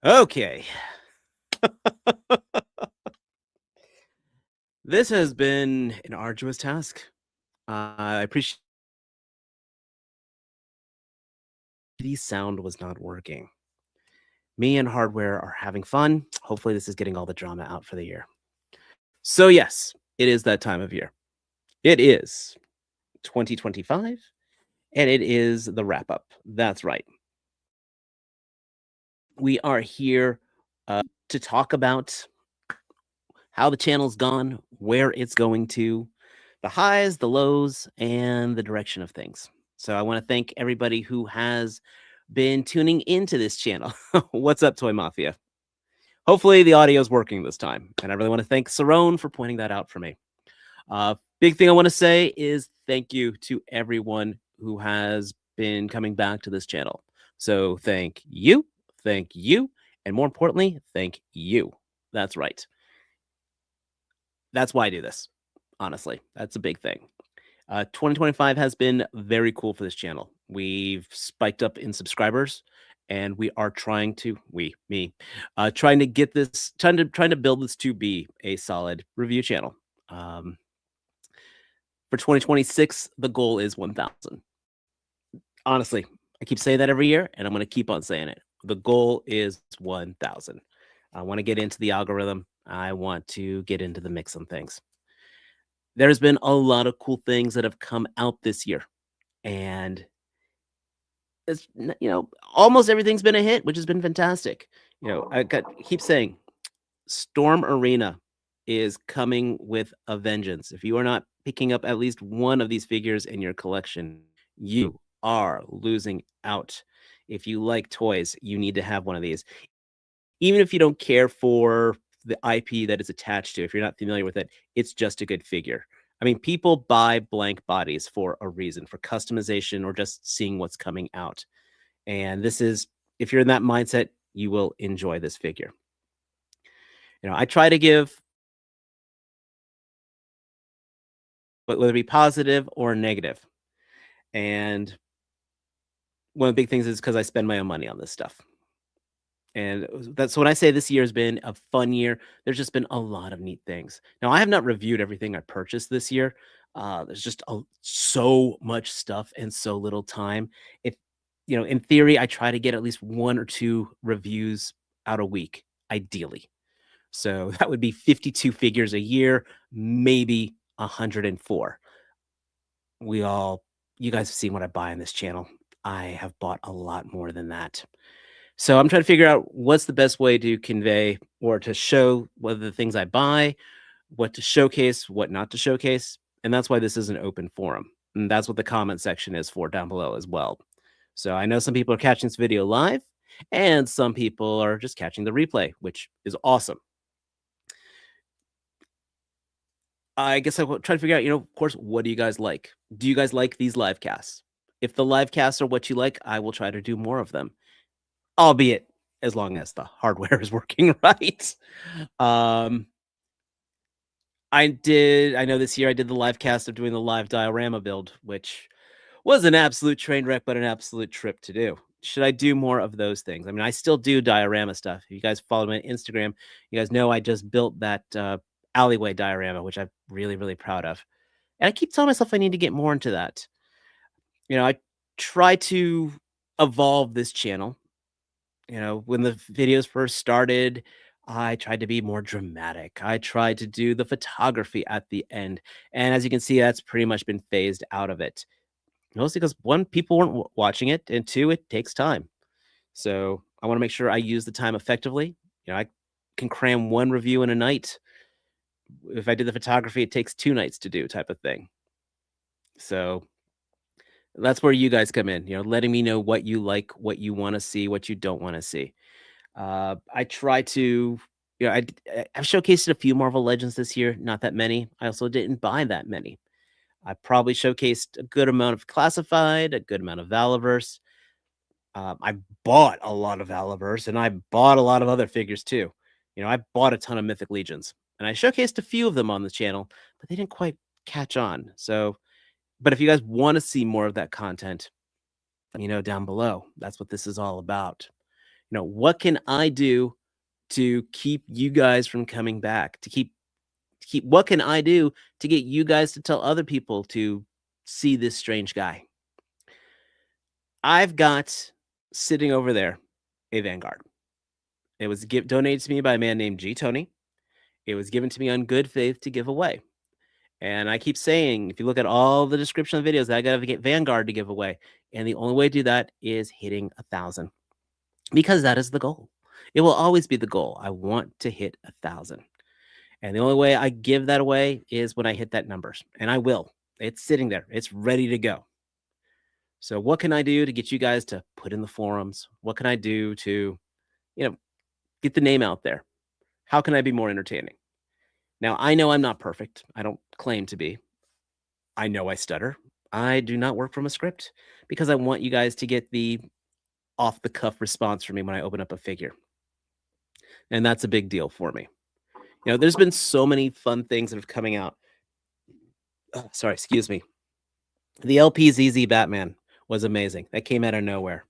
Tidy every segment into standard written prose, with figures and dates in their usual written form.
Okay. This has been an arduous task. I appreciate the sound was not working. Me and hardware are having fun. Hopefully, this is getting all the drama out for the year. So, yes, it is that time of year. It is 2025, and it is the wrap up. That's right. We are here to talk about how the channel's gone, where it's going to, the highs, the lows, and the direction of things. So I want to thank everybody who has been tuning into this channel. What's up, Toy Mafia? Hopefully the audio is working this time. And I really want to thank Sarone for pointing that out for me. Big thing I want to say is thank you to everyone who has been coming back to this channel. So thank you, and more importantly, thank you. That's right. That's why I do this. Honestly, that's a big thing. 2025 has been very cool for this channel. We've spiked up in subscribers, and we are trying to trying to get this trying to build this to be a solid review channel. For 2026, the goal is 1,000. Honestly, I keep saying that every year, and I'm going to keep on saying it. The goal is 1,000. I want to get into the algorithm. I want to get into the mix on things. There's been a lot of cool things that have come out this year, and it's almost everything's been a hit, which has been fantastic. Keep saying Storm Arena is coming with a vengeance. If you are not picking up at least one of these figures in your collection, you are losing out. If you like toys, you need to have one of these. Even if you don't care for the IP that is attached to, if you're not familiar with it, it's just a good figure. I mean, people buy blank bodies for a reason, for customization or just seeing what's coming out. And this is, if you're in that mindset, you will enjoy this figure. I try to give, whether it be positive or negative. And one of the big things is because I spend my own money on this stuff. And that's when I say this year has been a fun year. There's just been a lot of neat things. Now, I have not reviewed everything I purchased this year. There's just so much stuff and so little time. If in theory, I try to get at least 1 or 2 reviews out a week, ideally. So that would be 52 figures a year, maybe 104. You guys have seen what I buy on this channel. I have bought a lot more than that. So I'm trying to figure out what's the best way to convey or to show whether the things I buy, what to showcase, what not to showcase. And that's why this is an open forum. And that's what the comment section is for down below as well. So I know some people are catching this video live and some people are just catching the replay, which is awesome. I guess I will try to figure out, of course, what do you guys like? Do you guys like these live casts? If the live casts are what you like, I will try to do more of them, albeit as long as the hardware is working right. I know this year I did the live cast of doing the live diorama build, which was an absolute train wreck, but an absolute trip to do. Should I do more of those things? I mean, I still do diorama stuff. If you guys follow me on Instagram, you guys know I just built that alleyway diorama, which I'm really, really proud of. And I keep telling myself I need to get more into that. I try to evolve this channel. When the videos first started, I tried to be more dramatic. I tried to do the photography at the end. And as you can see, that's pretty much been phased out of it. Mostly because 1, people weren't watching it, and 2, it takes time. So I want to make sure I use the time effectively. I can cram 1 review in a night. If I did the photography, it takes 2 nights to do, type of thing. So that's where you guys come in, letting me know what you like, what you want to see, what you don't want to see. I try to, I've showcased a few Marvel Legends this year, not that many. I also didn't buy that many. I probably showcased a good amount of Classified, a good amount of Valaverse. I bought a lot of Valaverse, and I bought a lot of other figures too. I bought a ton of Mythic Legions, and I showcased a few of them on the channel, but they didn't quite catch on. So, but if you guys want to see more of that content, down below, that's what this is all about. What can I do to keep you guys from coming back? To keep what can I do to get you guys to tell other people to see this strange guy? I've got sitting over there a Vanguard. It was donated to me by a man named G Tony. It was given to me on good faith to give away. And I keep saying, if you look at all the description of videos, I got to get Vanguard to give away. And the only way to do that is hitting 1,000 because that is the goal. It will always be the goal. I want to hit 1,000. And the only way I give that away is when I hit that numbers. And I will. It's sitting there. It's ready to go. So what can I do to get you guys to put in the forums? What can I do to, get the name out there? How can I be more entertaining? Now, I know I'm not perfect. I don't claim to be. I know I stutter. I do not work from a script because I want you guys to get the off the cuff response from me when I open up a figure. And that's a big deal for me. There's been so many fun things that have coming out. Sorry, excuse me. The LPZZ Batman was amazing. That came out of nowhere.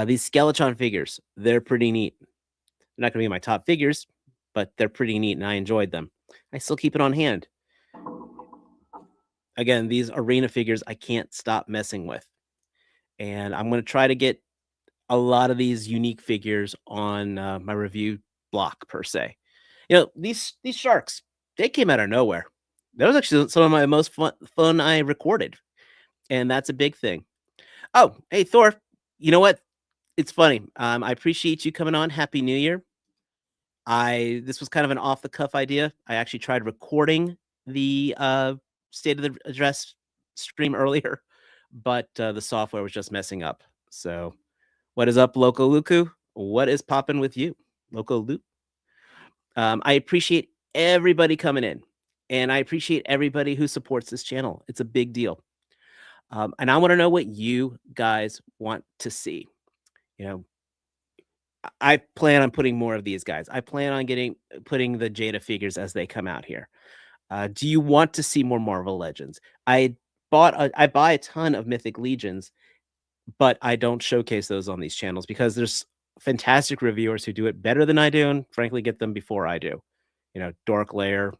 These Skeletron figures, they're pretty neat. They're not going to be my top figures, but they're pretty neat and I enjoyed them. I still keep it on hand. Again, these arena figures I can't stop messing with. And I'm going to try to get a lot of these unique figures on my review block per se. These sharks, they came out of nowhere. That was actually some of my most fun I recorded. And that's a big thing. Oh, hey, Thor, you know what? It's funny. I appreciate you coming on. Happy New Year. This was kind of an off the cuff idea. I actually tried recording the state of the address stream earlier, but the software was just messing up. So, what is up, Loco Luku? What is popping with you, Loco Luke? I appreciate everybody coming in, and I appreciate everybody who supports this channel. It's a big deal. And I want to know what you guys want to see. I plan on putting more of these guys. I plan on putting the Jada figures as they come out here. Do you want to see more Marvel Legends? I buy a ton of Mythic Legions, but I don't showcase those on these channels because there's fantastic reviewers who do it better than I do, and frankly, get them before I do. Dork Lair.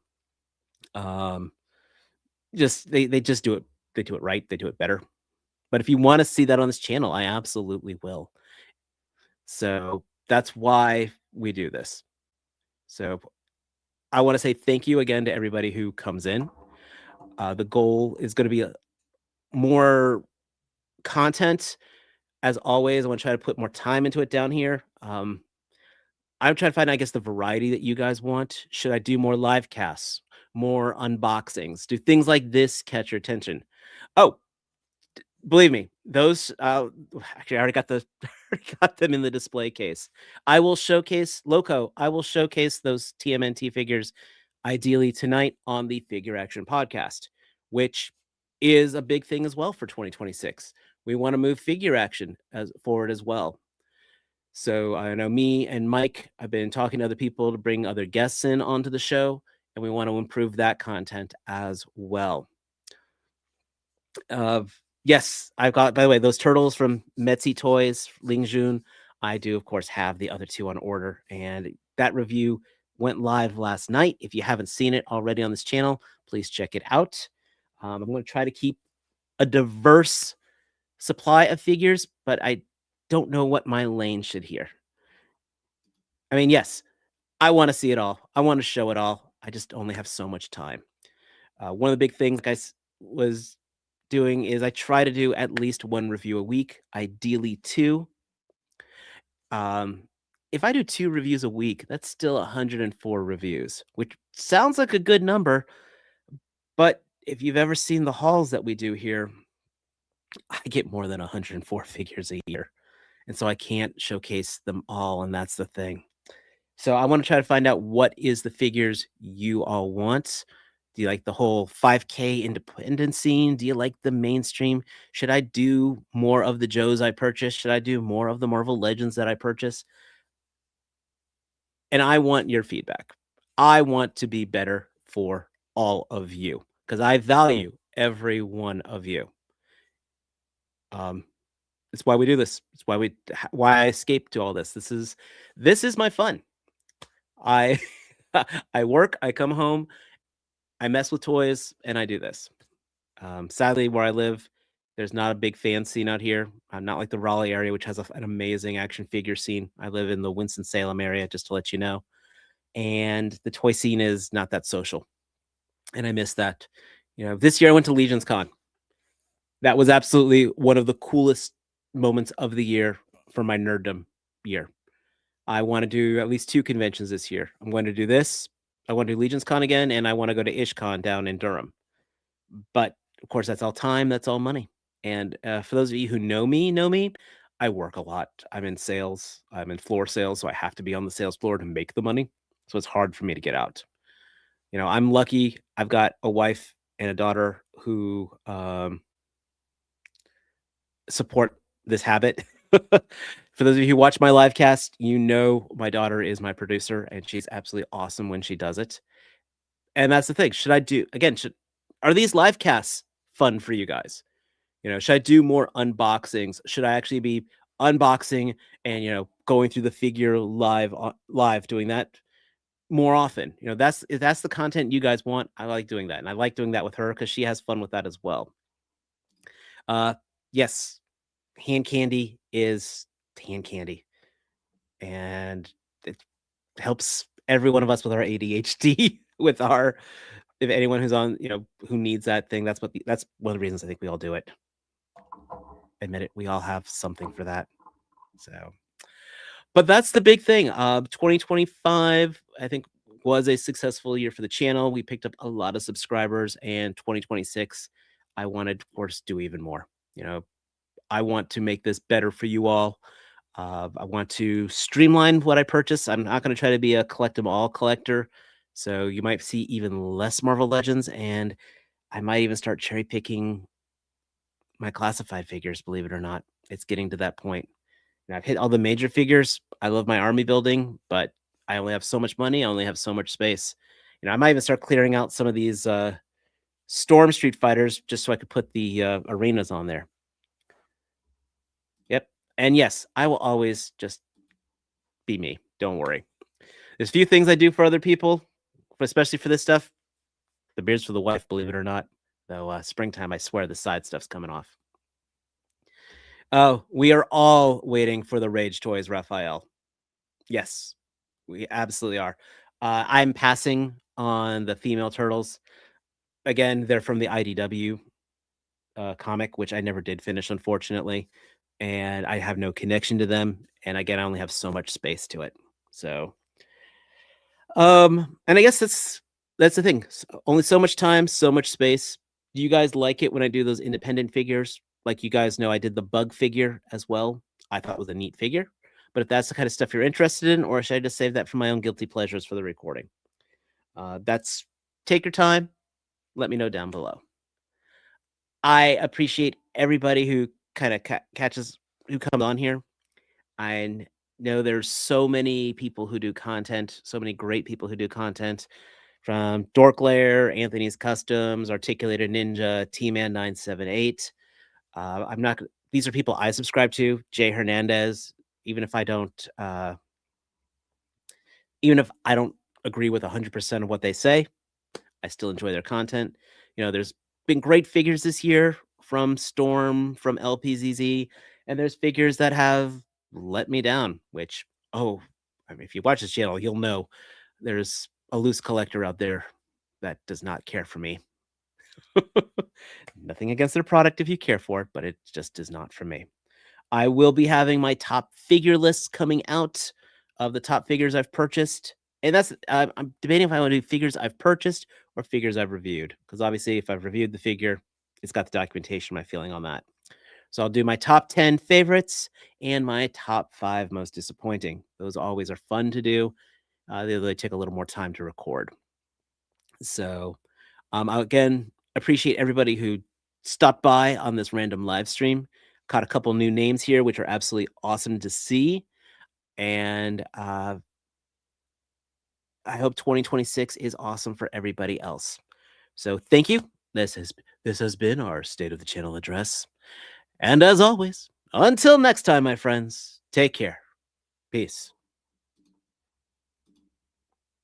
Just they just do it. They do it right. They do it better. But if you want to see that on this channel, I absolutely will. So that's why we do this. So I want to say thank you again to everybody who comes in. The goal is going to be more content. As always, I want to try to put more time into it down here. I'm trying to find, I guess, the variety that you guys want. Should I do more live casts, more unboxings? Do things like this catch your attention? Oh, believe me, those actually I already got them in the display case. I will showcase those TMNT figures ideally tonight on the Figure Action podcast, which is a big thing as well for 2026. We want to move Figure Action forward as well. So I know me and Mike have been talking to other people to bring other guests in onto the show, and we want to improve that content as well. Yes, I've got, by the way, those turtles from Metzi Toys, Ling Jun. I do, of course, have the other two on order, and that review went live last night. If you haven't seen it already on this channel, please check it out. I'm going to try to keep a diverse supply of figures, but I don't know what my lane should here. I mean, yes, I want to see it all. I want to show it all. I just only have so much time. One of the big things I was doing is I try to do at least one review a week, ideally two. If I do 2 reviews a week, that's still 104 reviews, which sounds like a good number. But if you've ever seen the hauls that we do here, I get more than 104 figures a year. And so I can't showcase them all. And that's the thing. So I want to try to find out what is the figures you all want. Do you like the whole 5K independent scene? Do you like the mainstream? Should I do more of the Joes I purchase? Should I do more of the Marvel Legends that I purchase? And I want your feedback. I want to be better for all of you because I value every one of you. It's why we do this. It's why I escape to all this. This is my fun. I I work, I come home, I mess with toys, and I do this. Sadly, where I live, there's not a big fan scene out here. Not like the Raleigh area, which has an amazing action figure scene. I live in the Winston-Salem area, just to let you know. And the toy scene is not that social. And I miss that. This year I went to Legion's Con. That was absolutely one of the coolest moments of the year for my nerddom year. I want to do at least 2 conventions this year. I'm going to do this. I want to do Legion's Con again, and I want to go to IshCon down in Durham. But of course, that's all time, that's all money. And for those of you who know me, I work a lot. I'm in sales. I'm in floor sales, so I have to be on the sales floor to make the money. So it's hard for me to get out. I'm lucky. I've got a wife and a daughter who support this habit. For those of you who watch my live cast, my daughter is my producer, and she's absolutely awesome when she does it. And that's the thing. Are these live casts fun for you guys? Should I do more unboxings? Should I actually be unboxing and going through the figure live doing that more often? If that's the content you guys want, I like doing that, and I like doing that with her because she has fun with that as well. Yes, hand candy is hand candy, and it helps every one of us with our ADHD. If anyone who's on, who needs that thing, that's one of the reasons I think we all do it. Admit it, we all have something for that. So, but that's the big thing. 2025, I think, was a successful year for the channel. We picked up a lot of subscribers, and 2026, I wanted, of course, do even more. I want to make this better for you all. I want to streamline what I purchase. I'm not going to try to be a collect them all collector. So you might see even less Marvel Legends, and I might even start cherry picking my classified figures, believe it or not. It's getting to that point. I've hit all the major figures. I love my army building, but I only have so much money. I only have so much space. I might even start clearing out some of these Storm Street Fighters just so I could put the arenas on there. Yep. And yes, I will always just be me. Don't worry. There's a few things I do for other people, especially for this stuff. The beard's for the wife, believe it or not. Though springtime, I swear the side stuff's coming off. Oh, we are all waiting for the Rage Toys Raphael. Yes, we absolutely are. I'm passing on the female turtles. Again, they're from the IDW comic, which I never did finish, unfortunately. And I have no connection to them. And again, I only have so much space to it. So, and I guess that's the thing. Only so much time, so much space. Do you guys like it when I do those independent figures? Like you guys know, I did the bug figure as well. I thought it was a neat figure. But if that's the kind of stuff you're interested in, or should I just save that for my own guilty pleasures for the recording? Take your time. Let me know down below. I appreciate everybody who kind of who comes on here. I know there's so many people who do content, so many great people who do content, from Dorklair, Anthony's Customs, Articulated Ninja, T-Man 978. These are people I subscribe to. Jay Hernandez. Even if I don't agree with 100% of what they say, I still enjoy their content. There's been great figures this year from Storm, from LPZZ, and there's figures that have let me down, which, if you watch this channel, you'll know there's a loose collector out there that does not care for me. Nothing against their product if you care for it, but it just is not for me. I will be having my top figure lists coming out of the top figures I've purchased. And that's, I'm debating if I want to do figures I've purchased or figures I've reviewed. Because obviously, if I've reviewed the figure, it's got the documentation, my feeling on that. So I'll do my top 10 favorites and my top 5 most disappointing. Those always are fun to do. They take a little more time to record. So, again, appreciate everybody who stopped by on this random live stream. Caught a couple new names here, which are absolutely awesome to see. And I hope 2026 is awesome for everybody else. So thank you. This has been our State of the Channel address. And as always, Until next time, my friends, take care. Peace.